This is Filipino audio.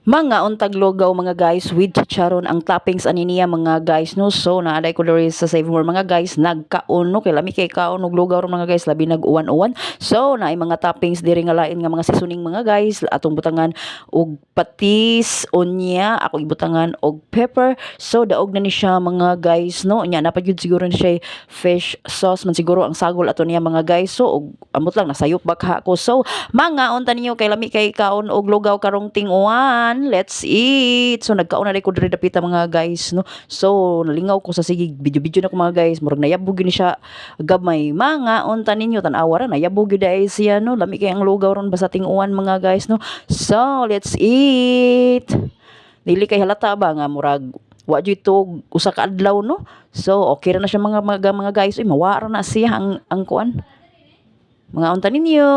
Mga untag lugaw mga guys with chicharon ang toppings ani niya mga guys no. So naaday ko diri sa Save More mga guys, nagkaon no kay lami kay kaon og lugaw ron mga guys, labi nag-uwan-uwan. So naay mga toppings diri nga lain nga mga seasoning mga guys, atong butangan og patis, onya, ako ibutangan og pepper. So daog na ni siya mga guys no. Nya na pa gyud siguro ni siya fish sauce man siguro ang sagol ato niya mga guys. So og amot lang nasayop bakha ko. So mga unta ninyo kay lami kay kaon og lugaw karong ting-uwan. Let's eat. So nagkaon na ko diri dapita mga guys no. So nalingaw ko sa sige video-video na ko mga guys. Murag nayabog ni siya gamay. Mga unta ninyo tan-awa ra nayabog gyud ay siya no. Lami kay ang lugaw ron basta ting-uwan mga guys no. So let's eat. Dili kay halata ba nga murag wa jud to usa ka adlaw no. So okay ra na siya mga guys. Uy mawara na siya ang kuan. Mga unta ninyo.